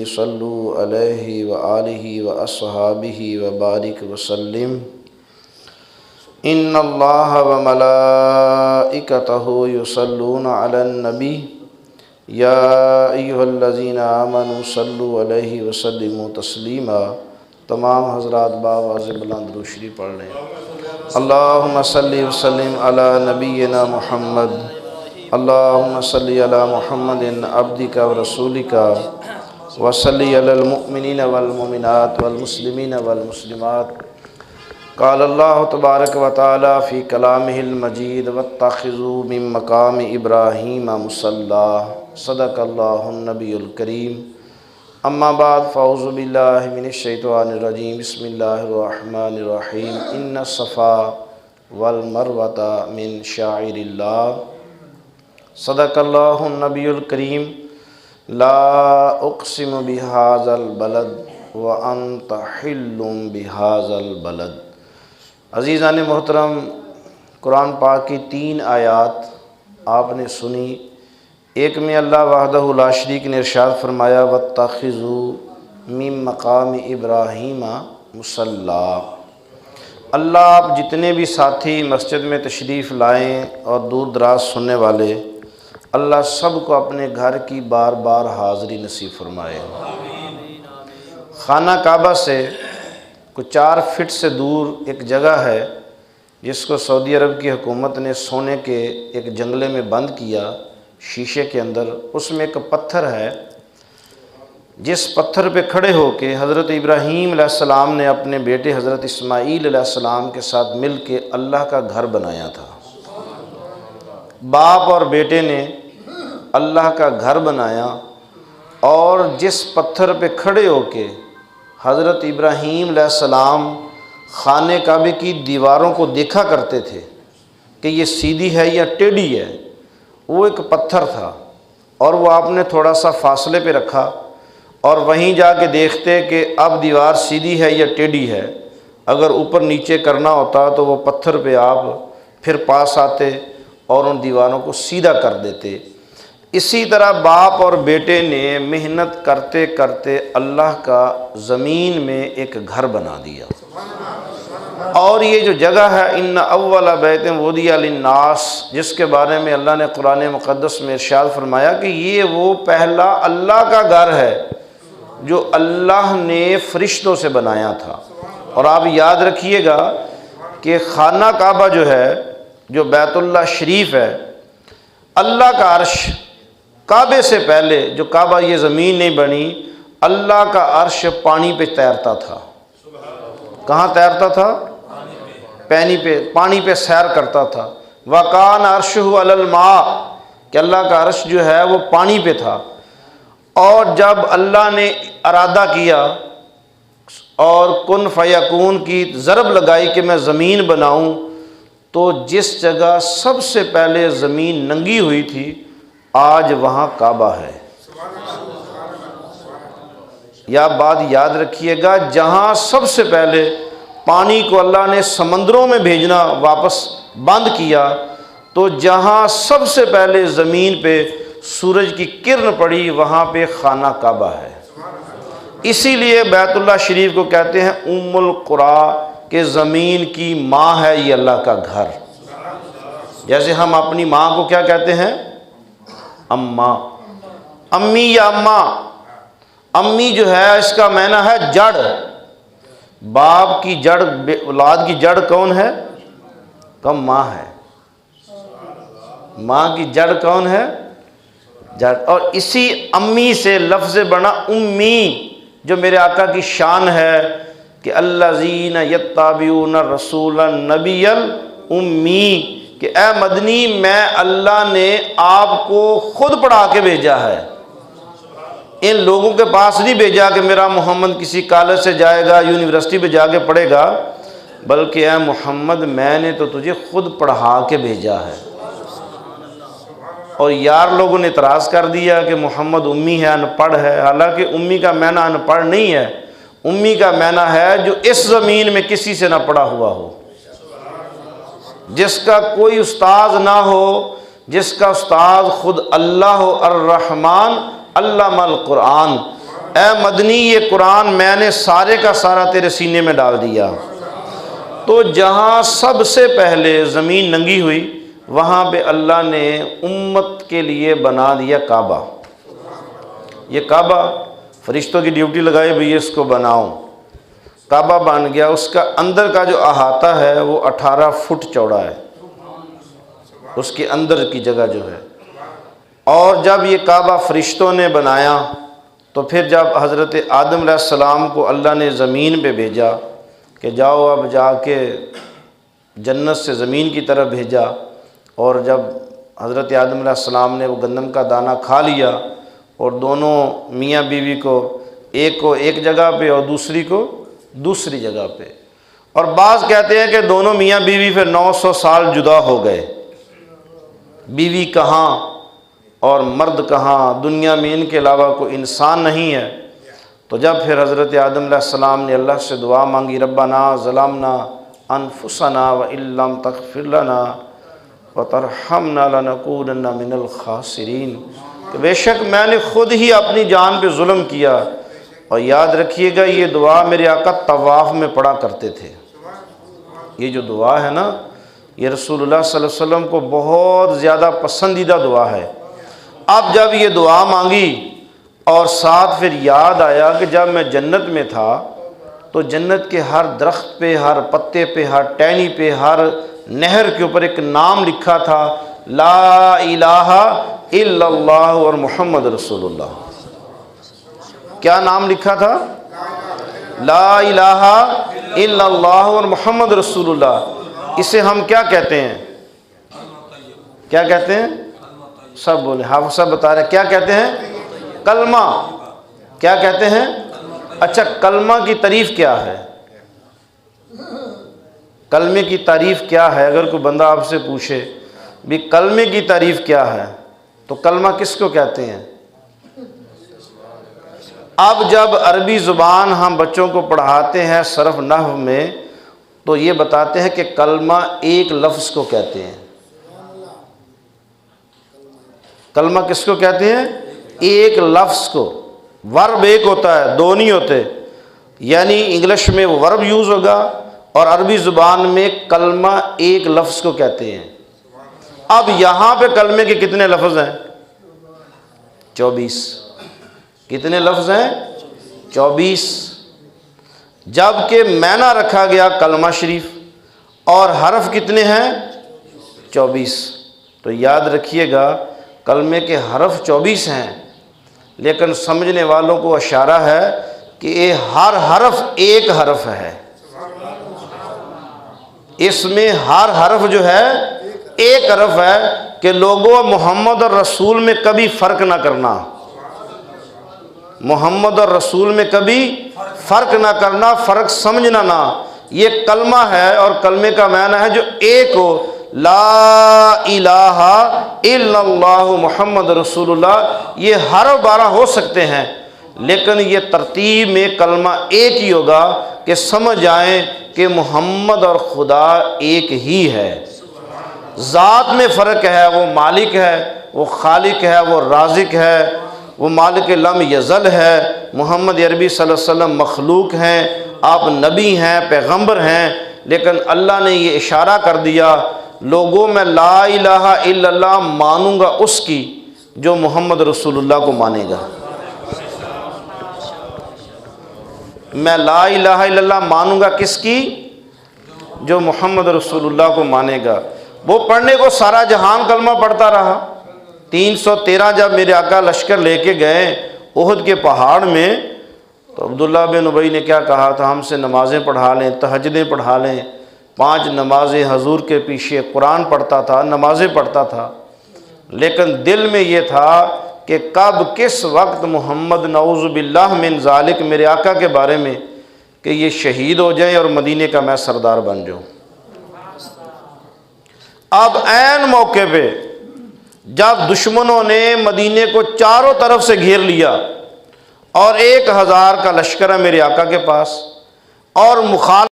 صلو علیہ وآلہ واصحابہ وبارک وسلم۔ ان اللہ وملائکتہ یصلون علی النبی یا ایھا الذین آمنوا صلوا علیہ وسلموا تسلیما۔ تمام حضرات باواز بلند درود شریف پڑھ لیں۔ اللہم صلی وسلم علی نبینا محمد، اللہم صلی علی محمد عبدک ورسولک، وصلی علی المؤمنین والمؤمنات والمسلمین والمسلمات۔ قال اللہ تبارک و تعالی فی کلامہ المجید واتخذوا من مقام ابراہیم مصلی۔ صدق اللہ النبی الکریم۔ اما بعد فاعوذ باللہ من الشیطان الرجیم۔ بسم اللہ الرحمن الرحیم۔ ان الصفا والمروۃ من شعائر اللہ۔ صدق اللہ النبی الکریم۔ لا اقسم بہذا البلد وانت حل بہذا البلد۔ عزیزان محترم، قرآن پاک کی 3 آیات آپ نے سنی۔ ایک میں اللہ وحدہ لا شریک نے ارشاد فرمایا واتخذوا من مقام ابراہیم مصلی۔ اللہ آپ جتنے بھی ساتھی مسجد میں تشریف لائیں اور دور دراز سننے والے، اللہ سب کو اپنے گھر کی بار بار حاضری نصیب فرمائے۔ خانہ کعبہ سے کچھ 4 فٹ سے دور ایک جگہ ہے جس کو سعودی عرب کی حکومت نے سونے کے ایک جنگلے میں بند کیا، شیشے کے اندر۔ اس میں ایک پتھر ہے، جس پتھر پہ کھڑے ہو کے حضرت ابراہیم علیہ السلام نے اپنے بیٹے حضرت اسماعیل علیہ السلام کے ساتھ مل کے اللہ کا گھر بنایا تھا۔ باپ اور بیٹے نے اللہ کا گھر بنایا، اور جس پتھر پہ کھڑے ہو کے حضرت ابراہیم علیہ السلام خانہ کعبے کی دیواروں کو دیکھا کرتے تھے کہ یہ سیدھی ہے یا ٹیڑھی ہے، وہ ایک پتھر تھا، اور وہ آپ نے تھوڑا سا فاصلے پہ رکھا، اور وہیں جا کے دیکھتے کہ اب دیوار سیدھی ہے یا ٹیڑھی ہے۔ اگر اوپر نیچے کرنا ہوتا تو وہ پتھر پہ آپ پھر پاس آتے اور ان دیواروں کو سیدھا کر دیتے۔ اسی طرح باپ اور بیٹے نے محنت کرتے کرتے اللہ کا زمین میں ایک گھر بنا دیا۔ اور یہ جو جگہ ہے ان اول بیت وضع للناس، جس کے بارے میں اللہ نے قرآن مقدس میں ارشاد فرمایا کہ یہ وہ پہلا اللہ کا گھر ہے جو اللہ نے فرشتوں سے بنایا تھا۔ اور آپ یاد رکھیے گا کہ خانہ کعبہ جو ہے، جو بیت اللہ شریف ہے، اللہ کا عرش کعبے سے پہلے، جو کعبہ یہ زمین نہیں بنی، اللہ کا عرش پانی پہ تیرتا تھا۔ کہاں تیرتا تھا؟ پانی پہ سیر کرتا تھا۔ وَكَانَ عَرْشُهُ عَلَى الْمَاءِ، کہ اللہ کا عرش جو ہے وہ پانی پہ تھا۔ اور جب اللہ نے ارادہ کیا اور کن فیکون کی ضرب لگائی کہ میں زمین بناؤں، تو جس جگہ سب سے پہلے زمین ننگی ہوئی تھی آج وہاں کعبہ ہے۔ یا بات یاد رکھیے گا، جہاں سب سے پہلے پانی کو اللہ نے سمندروں میں بھیجنا واپس بند کیا، تو جہاں سب سے پہلے زمین پہ سورج کی کرن پڑی وہاں پہ خانہ کعبہ ہے۔ اسی لیے بیت اللہ شریف کو کہتے ہیں ام القری، کہ زمین کی ماں ہے یہ اللہ کا گھر۔ جیسے ہم اپنی ماں کو کیا کہتے ہیں؟ اماں، امی یا اماں۔ امی جو ہے اس کا معنی ہے جڑ۔ باپ کی جڑ، اولاد کی جڑ کون ہے؟ کم ماں ہے۔ ماں کی جڑ کون ہے؟ جڑ۔ اور اسی امی سے لفظ بنا امی، جو میرے آقا کی شان ہے کہ الذین یتبعون الرسول النبی الامی، کہ اے مدنی میں اللہ نے آپ کو خود پڑھا کے بھیجا ہے، ان لوگوں کے پاس نہیں بھیجا کہ میرا محمد کسی کالج سے جائے گا، یونیورسٹی پہ جا کے پڑھے گا، بلکہ اے محمد میں نے تو تجھے خود پڑھا کے بھیجا ہے۔ اور یار لوگوں نے اعتراض کر دیا کہ محمد امی ہے، ان پڑھ ہے۔ حالانکہ امی کا معنی ان پڑھ نہیں ہے، امی کا معنی ہے جو اس زمین میں کسی سے نہ پڑھا ہوا ہو، جس کا کوئی استاذ نہ ہو، جس کا استاد خود اللہ ہو، الرحمن علم القرآن۔ اے مدنی یہ قرآن میں نے سارے کا سارا تیرے سینے میں ڈال دیا۔ تو جہاں سب سے پہلے زمین ننگی ہوئی وہاں پہ اللہ نے امت کے لیے بنا دیا کعبہ۔ یہ کعبہ فرشتوں کی ڈیوٹی لگائی بھئی اس کو بناؤ، کعبہ بن گیا۔ اس کا اندر کا جو احاطہ ہے وہ 18 فٹ چوڑا ہے، اس کے اندر کی جگہ جو ہے۔ اور جب یہ کعبہ فرشتوں نے بنایا تو پھر جب حضرت آدم علیہ السلام کو اللہ نے زمین پہ بھیجا کہ جاؤ اب جا کے جنت سے زمین کی طرف بھیجا، اور جب حضرت آدم علیہ السلام نے وہ گندم کا دانہ کھا لیا اور دونوں میاں بیوی کو ایک جگہ پہ اور دوسری کو دوسری جگہ پہ، اور بعض کہتے ہیں کہ دونوں میاں بیوی پھر 900 سال جدا ہو گئے، بیوی کہاں اور مرد کہاں، دنیا میں ان کے علاوہ کوئی انسان نہیں ہے۔ تو جب پھر حضرت آدم علیہ السلام نے اللہ سے دعا مانگی، ربنا ظلمنا انفسنا وان لم تغفر لنا وترحمنا لنکونن من الخاسرین، کہ بے شک میں نے خود ہی اپنی جان پہ ظلم کیا۔ اور یاد رکھیے گا یہ دعا میرے آقا طواف میں پڑھا کرتے تھے۔ یہ جو دعا ہے نا یہ رسول اللہ صلی اللہ علیہ وسلم کو بہت زیادہ پسندیدہ دعا ہے۔ اب جب یہ دعا مانگی اور ساتھ پھر یاد آیا کہ جب میں جنت میں تھا تو جنت کے ہر درخت پہ، ہر پتے پہ، ہر ٹہنی پہ، ہر نہر کے اوپر ایک نام لکھا تھا، لا الہ الا اللہ اور محمد رسول اللہ۔ کیا نام لکھا تھا؟ لا الہ الا اللہ اور محمد رسول اللہ۔ اسے ہم کیا کہتے ہیں؟ کیا کہتے ہیں؟ سب بولے، حافظ صاحب بتا رہے کیا کہتے ہیں؟ کلمہ۔ کیا کہتے ہیں؟ اچھا کلمہ کی تعریف کیا ہے؟ کلمے کی تعریف کیا ہے؟ اگر کوئی بندہ آپ سے پوچھے بھی کلمے کی تعریف کیا ہے تو کلمہ کس کو کہتے ہیں؟ اب جب عربی زبان ہم بچوں کو پڑھاتے ہیں صرف نحو میں تو یہ بتاتے ہیں کہ کلمہ ایک لفظ کو کہتے ہیں۔ کلمہ کس کو کہتے ہیں؟ ایک لفظ کو۔ ورب ایک ہوتا ہے، دو نہیں ہوتے، یعنی انگلش میں ورب یوز ہوگا اور عربی زبان میں کلمہ ایک لفظ کو کہتے ہیں۔ اب یہاں پہ کلمے کے کتنے لفظ ہیں؟ 24۔ کتنے لفظ ہیں؟ 24۔ جبکہ معنی رکھا گیا کلمہ شریف، اور حرف کتنے ہیں؟ 24۔ تو یاد رکھیے گا کلمے کے حرف 24 ہیں، لیکن سمجھنے والوں کو اشارہ ہے کہ یہ ہر حرف ایک حرف ہے، اس میں ہر حرف جو ہے ایک حرف ہے، کہ لوگوں محمد اور رسول میں کبھی فرق نہ کرنا، محمد اور رسول میں کبھی فرق نہ کرنا، فرق سمجھنا نہ۔ یہ کلمہ ہے اور کلمے کا معنی ہے جو ایک ہو، لا الہ الا اللہ محمد رسول اللہ۔ یہ ہر 12 ہو سکتے ہیں لیکن یہ ترتیب میں کلمہ ایک ہی ہوگا کہ سمجھ آئیں کہ محمد اور خدا ایک ہی ہے۔ ذات میں فرق ہے، وہ مالک ہے، وہ خالق ہے، وہ رازق ہے، وہ مالک لم یزل ہے۔ محمد عربی صلی اللہ علیہ وسلم مخلوق ہیں، آپ نبی ہیں، پیغمبر ہیں، لیکن اللہ نے یہ اشارہ کر دیا لوگوں میں لا الہ الا اللہ مانوں گا اس کی جو محمد رسول اللہ کو مانے گا۔ میں لا الہ الا اللہ مانوں گا کس کی؟ جو محمد رسول اللہ کو مانے گا۔ وہ پڑھنے کو سارا جہان کلمہ پڑھتا رہا۔ 313 جب میرے آقا لشکر لے کے گئے احد کے پہاڑ میں تو عبداللہ بن ابی نے کیا کہا تھا، ہم سے نمازیں پڑھا لیں، تہجدیں پڑھا لیں۔ 5 نمازیں حضور کے پیچھے قرآن پڑھتا تھا، نمازیں پڑھتا تھا، لیکن دل میں یہ تھا کہ کب کس وقت محمد نعوذ باللہ من ذالک میرے آقا کے بارے میں کہ یہ شہید ہو جائیں اور مدینے کا میں سردار بن جاؤں۔ اب عین موقع پہ جب دشمنوں نے مدینے کو چاروں طرف سے گھیر لیا اور 1000 کا لشکر ہے میرے آقا کے پاس اور مخالف